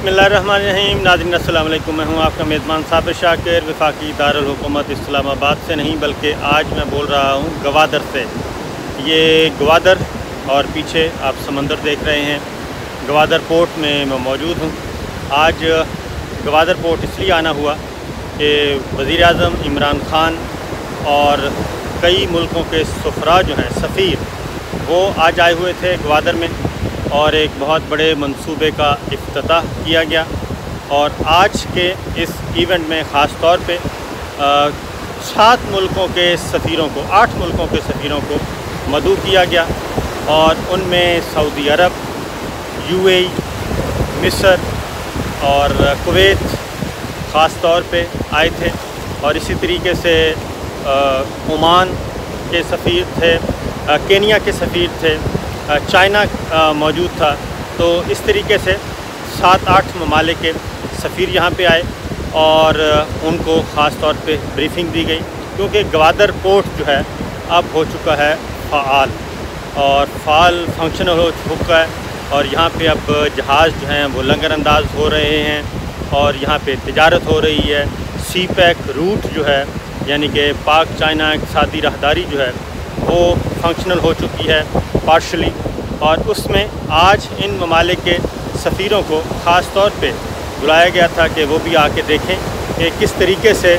बिस्मिल्लाहिर्रहमानिर्रहीम। नाज़रीन अस्सलाम वालेकुम। मैं हूँ आपका मेज़बान साबिर शाकिर, वफाकी दारुल हुकूमत इस्लामाबाद से नहीं बल्कि आज मैं बोल रहा हूँ गवादर से। ये गवादर और पीछे आप समंदर देख रहे हैं। गवादर पोर्ट में मैं मौजूद हूँ। आज गवादर पोर्ट इसलिए आना हुआ कि वज़ीर आज़म इमरान ख़ान और कई मुल्कों के सफ़रा जो हैं सफ़ीर, वो आज आए हुए थे गवादर में और एक बहुत बड़े मंसूबे का इफ्तिताह किया गया। और आज के इस इवेंट में ख़ास तौर पे 7 मुल्कों के सफ़ीरों को 8 मुल्कों के सफ़ीरों को मदऊ किया गया और उनमें सऊदी अरब, यूएई, मिस्र और कुवैत ख़ास तौर पे आए थे। और इसी तरीके से ओमान के सफ़ीर थे, केनिया के सफ़ीर थे, चाइना मौजूद था। तो इस तरीके से 7-8 ममालिक के सफ़ीर यहाँ पे आए और उनको ख़ास तौर पे ब्रीफिंग दी गई, क्योंकि गवादर पोर्ट जो है अब हो चुका है फ़ाल और फंक्शनल हो चुका है। और यहाँ पे अब जहाज़ जो हैं वो लंगर अंदाज हो रहे हैं और यहाँ पे तिजारत हो रही है। सी पैक रूट जो है यानी कि पाक चाइना इक़्तिसादी राहदारी जो है वो फंक्शनल हो चुकी है पार्शली। और उसमें आज इन ममालिक के सफ़ीरों को ख़ास तौर पे बुलाया गया था कि वो भी आके देखें कि किस तरीके से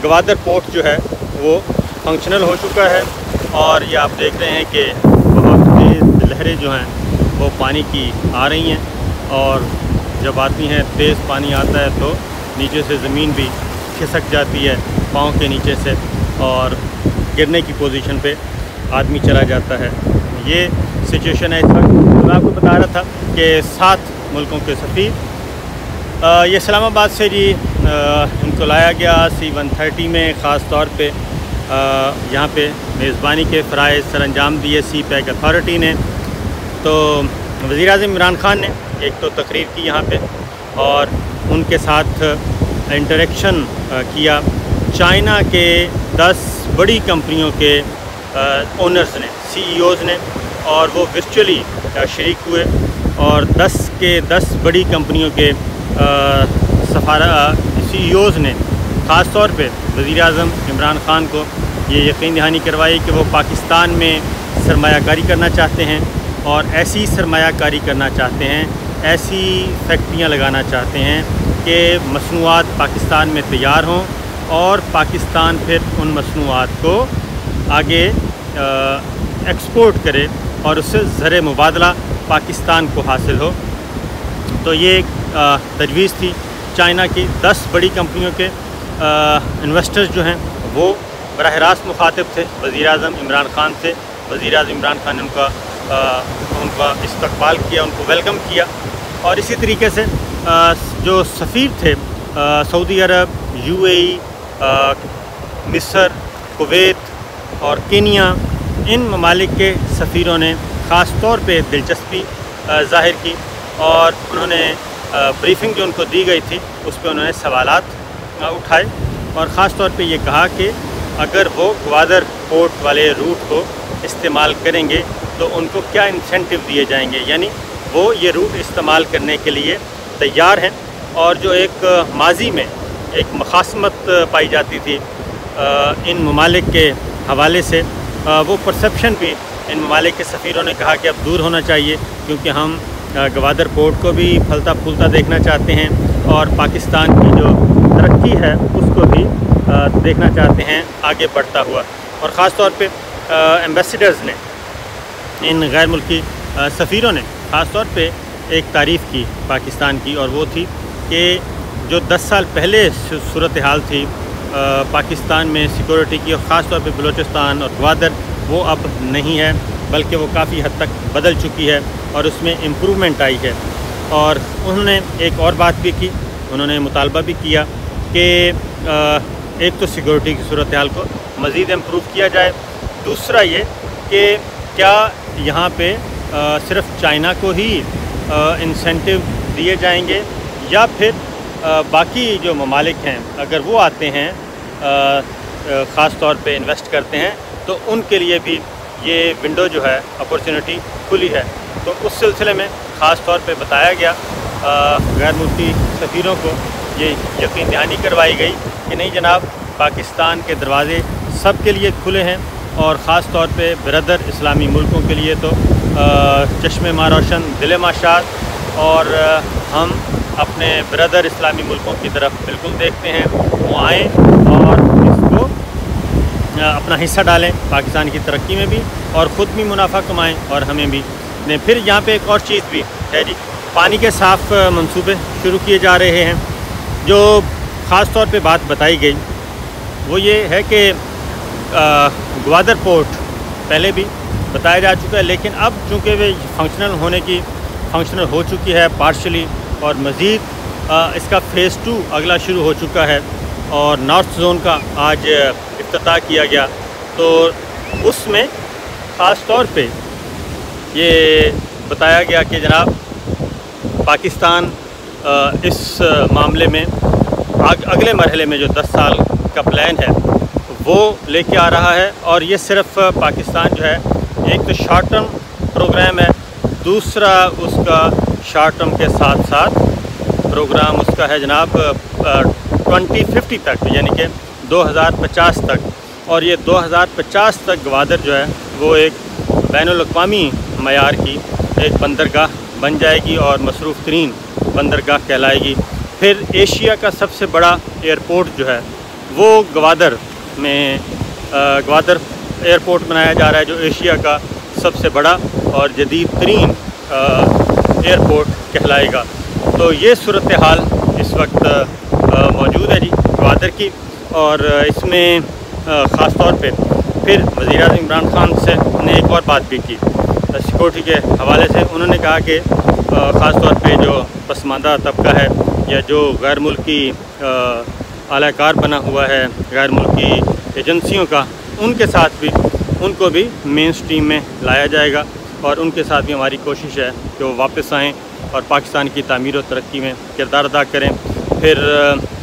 गवादर पोर्ट जो है वो फंक्शनल हो चुका है। और ये आप देख रहे हैं कि बहुत तेज़ लहरें जो हैं वो पानी की आ रही हैं और जब आती हैं तेज़ पानी आता है तो नीचे से ज़मीन भी खिसक जाती है पाँव के नीचे से और गिरने की पोजीशन पे आदमी चला जाता है। ये सिचुएशन है इस वक्त। तो मैं आपको बता रहा था कि 7 मुल्कों के सफ़ीर ये इस्लामाबाद से जी इनको लाया गया C-130 में। ख़ास तौर पे यहाँ पे मेज़बानी के फ़राइज़ सरअंजाम दिए सी पैक अथॉरिटी ने। तो वज़ीर आज़म इमरान ख़ान ने एक तो तकरीर की यहाँ पे और उनके साथ इंटरेक्शन किया चाइना के 10 बड़ी कंपनियों के ओनर्स ने, CEOs ने, और वो वर्चुअली शरीक हुए और 10 के 10 बड़ी कंपनियों के CEOs ने ख़ास तौर पे वज़ीर आज़म इमरान ख़ान को ये यकीन दहानी करवाई कि वो पाकिस्तान में सरमायाकारी करना चाहते हैं और ऐसी सरमायाकारी करना चाहते हैं, ऐसी फैक्ट्रियाँ लगाना चाहते हैं कि मसनूआत पाकिस्तान में तैयार हों और पाकिस्तान फिर उन मसनूआत को आगे एक्सपोर्ट करे और उससे ज़र मुबादला पाकिस्तान को हासिल हो। तो ये एक तजवीज़ थी चाइना की। 10 बड़ी कंपनियों के इन्वेस्टर्स जो हैं वो बराह रास्त मुखातिब थे वज़ीर आज़म इमरान ख़ान से। वज़ीर आज़म इमरान ख़ान ने उनका इस्तकबाल किया, उनको वेलकम किया। और इसी तरीके से जो सफ़ीर थे सऊदी अरब, यूएई, मिस्र, कुवैत और केनिया, इन ममालिक के सफ़ीरों ने ख़ास तौर पे दिलचस्पी ज़ाहिर की और उन्होंने ब्रीफिंग जो उनको दी गई थी उस पर उन्होंने सवालात उठाए और ख़ास तौर पे ये कहा कि अगर वो गवादर पोर्ट वाले रूट को इस्तेमाल करेंगे तो उनको क्या इंसेंटिव दिए जाएंगे, यानी वो ये रूट इस्तेमाल करने के लिए तैयार हैं। और जो एक माजी में एक मखासमत पाई जाती थी इन ममालिक के हवाले से, वो परसेप्शन भी इन ममालिक के सफ़ीरों ने कहा कि अब दूर होना चाहिए, क्योंकि हम गवादर पोर्ट को भी फलता फूलता देखना चाहते हैं और पाकिस्तान की जो तरक्की है उसको भी देखना चाहते हैं आगे बढ़ता हुआ। और ख़ास तौर पे एम्बेसडर्स ने, इन गैर मुल्की सफ़ीरों ने ख़ास तौर पे एक तारीफ़ की पाकिस्तान की, और वो थी कि जो 10 साल पहले सूरत हाल थी पाकिस्तान में सिक्योरिटी की, और ख़ास तौर पे बलूचिस्तान और गवादर, वो अब नहीं है बल्कि वो काफ़ी हद तक बदल चुकी है और उसमें इम्प्रूवमेंट आई है। और उन्होंने एक और बात भी की, उन्होंने मुतालबा भी किया कि एक तो सिक्योरिटी की सूरत हाल को मज़ीद इम्प्रूव किया जाए, दूसरा ये कि क्या यहाँ पे सिर्फ़ चाइना को ही इंसेंटिव दिए जाएंगे या फिर बाकी जो ममालिक हैं अगर वो आते हैं ख़ास तौर पे इन्वेस्ट करते हैं तो उनके लिए भी ये विंडो जो है अपॉर्चुनिटी खुली है। तो उस सिलसिले में ख़ास तौर पे बताया गया गैर मुल्की सफ़ीरों को ये यकीन दहानी करवाई गई कि नहीं जनाब, पाकिस्तान के दरवाज़े सब के लिए खुले हैं और ख़ास तौर पे बिरदर इस्लामी मुल्कों के लिए तो चश्मे मा रोशन दिल माशात, और हम अपने बिरदर इस्लामी मुल्कों की तरफ बिल्कुल देखते हैं वो आएँ और इसको अपना हिस्सा डालें पाकिस्तान की तरक्की में भी, और ख़ुद भी मुनाफा कमाएँ और हमें भी दें। फिर यहाँ पे एक और चीज़ भी है जी, पानी के साफ़ मंसूबे शुरू किए जा रहे हैं। जो ख़ास तौर पे बात बताई गई वो ये है कि ग्वादर पोर्ट पहले भी बताया जा चुका है, लेकिन अब चूँकि वे फंक्शनल हो चुकी है पार्शली, और मज़ीद इसका फ़ेज़ 2 अगला शुरू हो चुका है और नॉर्थ जोन का आज इफ्तिताह किया गया। तो उसमें ख़ास तौर पे ये बताया गया कि जनाब पाकिस्तान इस मामले में अगले मरहले में जो 10 साल का प्लान है वो लेके आ रहा है। और ये सिर्फ़ पाकिस्तान जो है, एक तो शॉर्ट टर्म प्रोग्राम है, दूसरा उसका शॉर्ट टर्म के साथ साथ प्रोग्राम उसका है जनाब 2050 तक, यानी कि 2050 तक। और ये 2050 तक ग्वादर जो है वो एक बैनुल-अक़वामी मयार की एक बंदरगाह बन जाएगी और मसरूफ़ तरीन बंदरगाह कहलाएगी। फिर एशिया का सबसे बड़ा एयरपोर्ट जो है वो ग्वादर में ग्वादर एयरपोर्ट बनाया जा रहा है, जो एशिया का सबसे बड़ा और जदीद तरीन एयरपोर्ट कहलाएगा। तो ये सूरत हाल इस वक्त मौजूद है जी ग्वादर की। और इसमें ख़ास तौर पे फिर वज़ीर-ए-आज़म इमरान खान से ने एक और बात भी की सिक्योरिटी के हवाले से। उन्होंने कहा कि ख़ास तौर पे जो पसमानदा तबका है या जो गैर मुल्की आलाकार बना हुआ है गैर मुल्की एजेंसियों का, उनको भी मेन स्ट्रीम में लाया जाएगा और उनके साथ भी हमारी कोशिश है कि वो वापस आएँ और पाकिस्तान की तामीर और तरक्की में किरदार अदा करें। फिर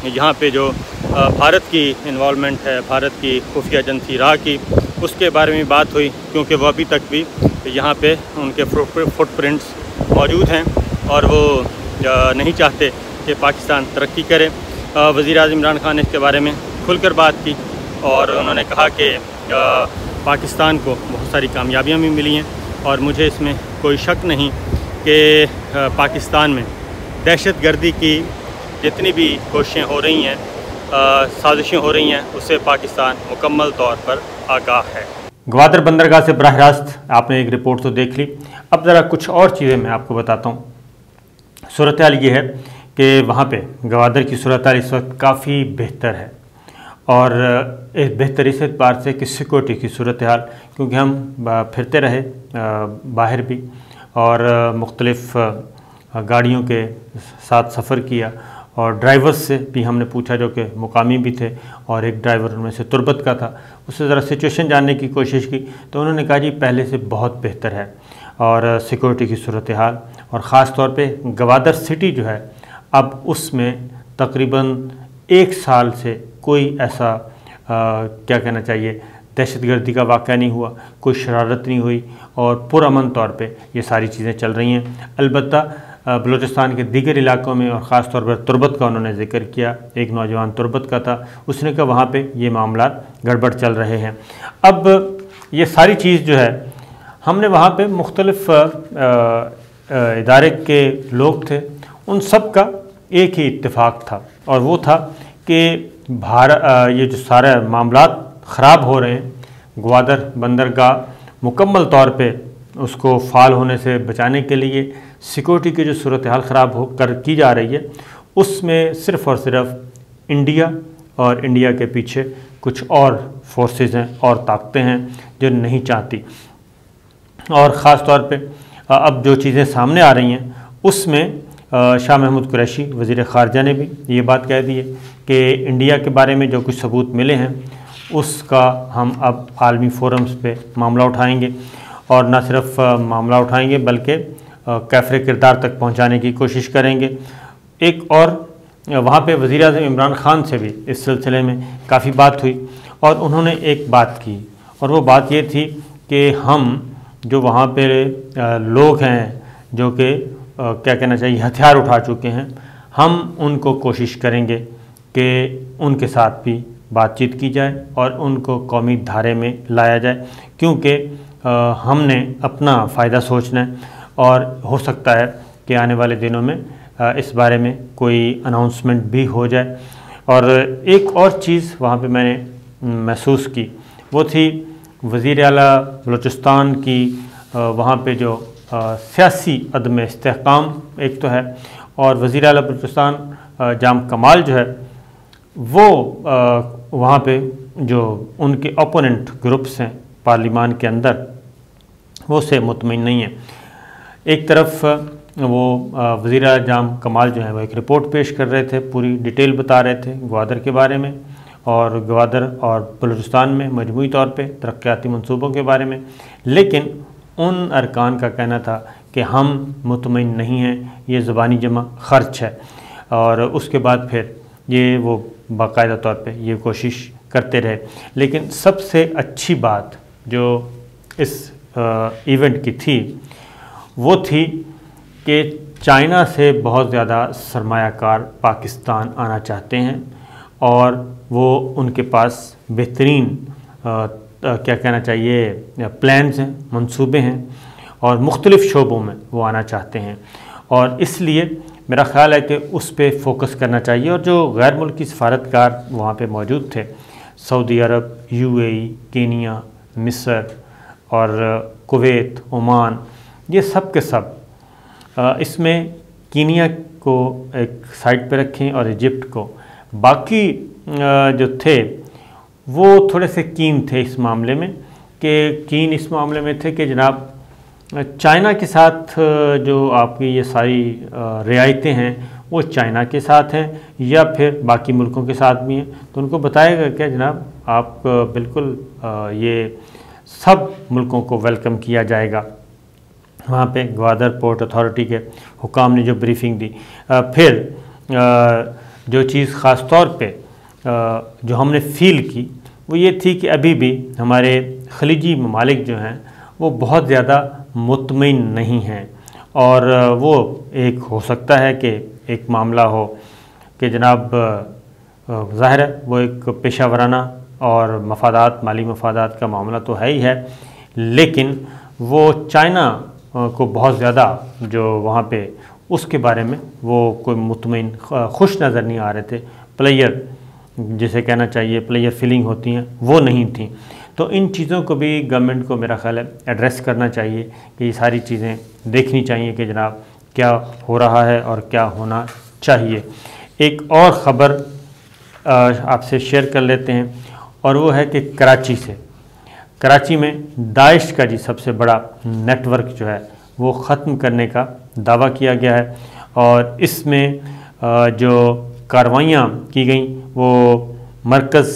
यहाँ पे जो भारत की इन्वॉल्वमेंट है, भारत की खुफिया एजेंसी रा की, उसके बारे में बात हुई, क्योंकि वो अभी तक भी यहाँ पे उनके फुटप्रिंट्स मौजूद हैं और वो नहीं चाहते कि पाकिस्तान तरक्की करे। वज़ीर-ए-आज़म इमरान खान ने इसके बारे में खुलकर बात की और उन्होंने कहा कि पाकिस्तान को बहुत सारी कामयाबियाँ भी मिली हैं और मुझे इसमें कोई शक नहीं कि पाकिस्तान में दहशतगर्दी की जितनी भी कोशिशें हो रही हैं, साजिशें हो रही हैं, उससे पाकिस्तान मुकम्मल तौर पर आगाह है। ग्वादर बंदरगाह से बराह रास्त आपने एक रिपोर्ट तो देख ली। अब ज़रा कुछ और चीज़ें मैं आपको बताता हूँ। सूरत हाल ये है कि वहाँ पे ग्वादर की सूरत हाल इस वक्त काफ़ी बेहतर है और बेहतर इस एतबार से कि सिक्योरिटी की सूरत हाल, क्योंकि हम फिरते रहे बाहर भी और मुख्तलिफ़ गाड़ियों के साथ सफ़र किया और ड्राइवर्स से भी हमने पूछा जो कि मुकामी भी थे और एक ड्राइवर उनमें से तुर्बत का था, उससे ज़रा सिचुएशन जानने की कोशिश की तो उन्होंने कहा जी पहले से बहुत बेहतर है और सिक्योरिटी की सूरत हाल, और ख़ास तौर पे ग्वादर सिटी जो है अब उसमें तकरीबन 1 साल से कोई ऐसा क्या कहना चाहिए दहशतगर्दी का वाक़या नहीं हुआ, कोई शरारत नहीं हुई और पुरअमन तौर पे ये सारी चीज़ें चल रही हैं। अलबत्ता बलूचिस्तान के दीगर इलाकों में और ख़ास तौर पर तुर्बत का उन्होंने ज़िक्र किया, एक नौजवान तुर्बत का था, उसने कहा वहाँ पे ये मामला गड़बड़ चल रहे हैं। अब ये सारी चीज़ जो है हमने वहाँ पे मुख्तलिफ़ इदारे के लोग थे, उन सब का एक ही इत्तेफाक था और वो था कि ये जो सारे मामला ख़राब हो रहे हैं, ग्वादर बंदरगाह मुकम्मल तौर पे उसको फ़ाल होने से बचाने के लिए सिक्योरिटी की जो सूरत हाल ख़राब की जा रही है, उसमें सिर्फ़ और सिर्फ इंडिया और इंडिया के पीछे कुछ और फोर्सेस हैं और ताकतें हैं जो नहीं चाहती। और ख़ास तौर पे अब जो चीज़ें सामने आ रही हैं उसमें शाह महमूद कुरैशी वज़ीर ख़ारजा ने भी ये बात कह दी है कि इंडिया के बारे में जो कुछ सबूत मिले हैं उसका हम अब आलमी फोरम्स पे मामला उठाएंगे और न सिर्फ मामला उठाएंगे बल्कि कैफ़रे किरदार तक पहुंचाने की कोशिश करेंगे। एक और वहाँ पे वज़ीर-ए-आज़म इमरान खान से भी इस सिलसिले में काफ़ी बात हुई और उन्होंने एक बात की और वो बात ये थी कि हम जो वहाँ पे लोग हैं जो कि क्या कहना चाहिए हथियार उठा चुके हैं, हम उनको कोशिश करेंगे कि उनके साथ भी बातचीत की जाए और उनको कौमी धारे में लाया जाए, क्योंकि हमने अपना फ़ायदा सोचना है और हो सकता है कि आने वाले दिनों में इस बारे में कोई अनाउंसमेंट भी हो जाए। और एक और चीज़ वहाँ पे मैंने महसूस की, वो थी वज़ीर आला बलूचिस्तान की वहाँ पे जो सियासी अदम इस्तेहकाम एक तो है, और वज़ीर आला बलूचिस्तान जाम कमाल जो है वो वहाँ पे जो उनके ओपोनेंट ग्रुप्स हैं पार्लिमान के अंदर वो से मुतमईन नहीं है। एक तरफ वो वज़ीर आला जाम कमाल जो है वो एक रिपोर्ट पेश कर रहे थे, पूरी डिटेल बता रहे थे ग्वादर के बारे में और ग्वादर और बलूचिस्तान में मजमूई तौर पे तरक्याती मंसूबों के बारे में, लेकिन उन अरकान का कहना था कि हम मुतमईन नहीं हैं, ये ज़बानी जमा खर्च है। और उसके बाद फिर ये वो बाकायदा तौर पे ये कोशिश करते रहे। लेकिन सबसे अच्छी बात जो इस इवेंट की थी वो थी कि चाइना से बहुत ज़्यादा सरमायाकार पाकिस्तान आना चाहते हैं और वो उनके पास बेहतरीन क्या कहना चाहिए प्लान्स हैं, मंसूबे हैं और मुख्तलिफ़ शोबों में वो आना चाहते हैं। और इसलिए मेरा ख़्याल है कि उस पर फोकस करना चाहिए। और जो गैर मुल्की सफारतकार वहाँ पे मौजूद थे, सऊदी अरब, UAE, केनिया, मिस्र और कुवैत, ओमान, ये सब के सब, इसमें कीनिया को एक साइड पे रखें और इजिप्ट को, बाकी जो थे वो थोड़े से कीन थे इस मामले में, कि कीन इस मामले में थे कि जनाब चाइना के साथ जो आपकी ये सारी रियायतें हैं वो चाइना के साथ हैं या फिर बाकी मुल्कों के साथ भी हैं। तो उनको बताएगा क्या जनाब, आप बिल्कुल ये सब मुल्कों को वेलकम किया जाएगा। वहाँ पे ग्वादर पोर्ट अथॉरिटी के हुकाम ने जो ब्रीफिंग दी, फिर जो चीज़ ख़ास तौर पे जो हमने फ़ील की वो ये थी कि अभी भी हमारे खलीजी ममालिक जो हैं वो बहुत ज़्यादा मुतमईन नहीं हैं। और वो एक हो सकता है कि एक मामला हो कि जनाब ज़ाहिर है वो एक पेशा वराना और मफादात, माली मफादात का मामला तो है ही है, लेकिन वो चाइना को बहुत ज़्यादा जो वहाँ पे उसके बारे में वो कोई मुतमईन खुश नज़र नहीं आ रहे थे। प्लेयर जिसे कहना चाहिए प्लेयर फीलिंग होती हैं वो नहीं थी। तो इन चीज़ों को भी गवर्नमेंट को मेरा ख़्याल है एड्रेस करना चाहिए कि ये सारी चीज़ें देखनी चाहिए कि जनाब क्या हो रहा है और क्या होना चाहिए। एक और ख़बर आपसे शेयर कर लेते हैं और वो है कि कराची में दाइश का जी सबसे बड़ा नेटवर्क जो है वो ख़त्म करने का दावा किया गया है। और इसमें जो कार्रवाइयाँ की गई वो मरकज़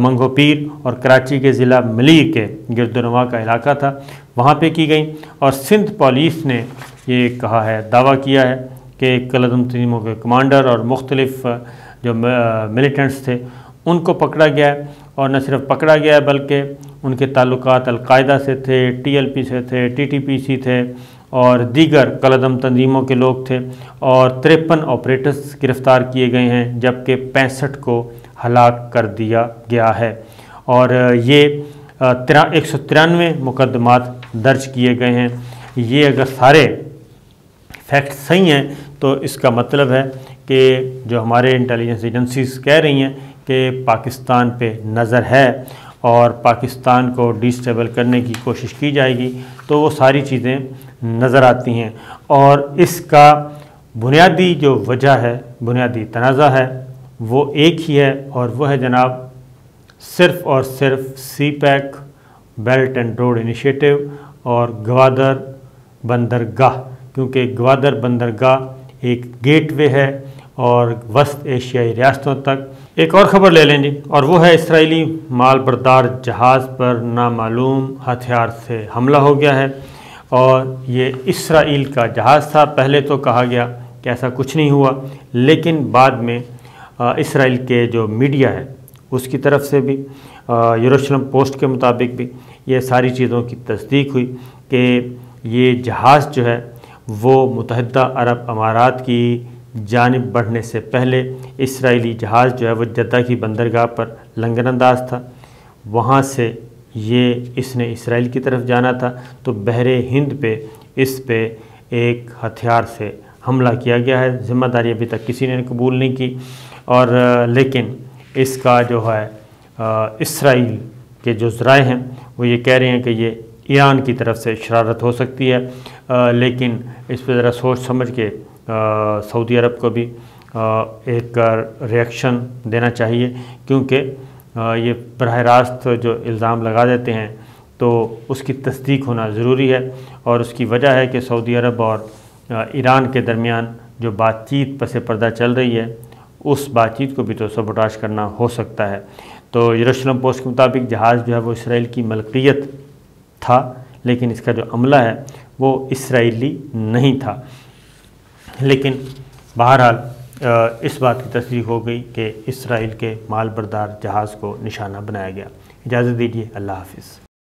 मंगोपीर और कराची के ज़िला मलीर के गिरदोनवा का इलाका था, वहाँ पे की गई। और सिंध पुलिस ने ये कहा है, दावा किया है कि कलदम तंजीमों के कमांडर और मुख्तलिफ़ जो मिलिटेंट्स थे उनको पकड़ा गया है। और न सिर्फ पकड़ा गया है बल्कि उनके ताल्लुकात अलकायदा से थे, TLP से थे, TTPC थे और दीगर कलदम तंजीमों के लोग थे। और 53 ऑपरेटर्स गिरफ़्तार किए गए हैं जबकि 65 को हलाक कर दिया गया है। और ये 193 मुकदमात दर्ज किए गए हैं। ये अगर सारे फैक्ट सही हैं तो इसका मतलब है कि जो हमारे इंटेलिजेंस एजेंसीज़ कह रही हैं कि पाकिस्तान पे नज़र है और पाकिस्तान को डिस्टेबल करने की कोशिश की जाएगी, तो वो सारी चीज़ें नज़र आती हैं। और इसका बुनियादी जो वजह है, बुनियादी तनाज़ा है वो एक ही है और वह है जनाब सिर्फ़ और सिर्फ CPEC, belt and road initiative और ग्वादर बंदरगाह, क्योंकि ग्वादर बंदरगाह एक गेटवे है और वस्त एशियाई रियासतों तक। एक और ख़बर ले लें जी, और वो है इसराइली माल बरदार जहाज़ पर नामालूम हथियार से हमला हो गया है। और ये इसराइल का जहाज़ था। पहले तो कहा गया कि ऐसा कुछ नहीं हुआ, लेकिन बाद में इसराइल के जो मीडिया है उसकी तरफ से भी यरूशलेम पोस्ट के मुताबिक भी ये सारी चीज़ों की तस्दीक हुई कि ये जहाज़ जो है वो मुत्तहिदा अरब अमारात की जानिब बढ़ने से पहले इसराइली जहाज़ जो है वो जद्दा की बंदरगाह पर लंगर अंदाज था। वहाँ से इसने इसराइल की तरफ जाना था, तो बहरे हिंद पे इस पे एक हथियार से हमला किया गया है। ज़िम्मेदारी अभी तक किसी ने कबूल नहीं की, और लेकिन इसका जो है इसराइल के जो ज़राए हैं वो ये कह रहे हैं कि ये ईरान की तरफ से शरारत हो सकती है, लेकिन इस पर ज़रा सोच समझ के सऊदी अरब को भी एक रिएक्शन देना चाहिए, क्योंकि ये बराह रास्त जो इल्ज़ाम लगा देते हैं तो उसकी तस्दीक होना ज़रूरी है। और उसकी वजह है कि सऊदी अरब और ईरान के दरमियान जो बातचीत पस पर्दा चल रही है, उस बातचीत को भी तो सबोटाश करना हो सकता है। तो यरूशलेम पोस्ट के मुताबिक जहाज़ जो है वो इसराइल की मलकियत था, लेकिन इसका जो अमला है वो इसराइली नहीं था। लेकिन बहरहाल इस बात की तस्दीक हो गई कि इसराइल के माल बरदार जहाज़ को निशाना बनाया गया। इजाज़त दीजिए, अल्लाह हाफ़िज़।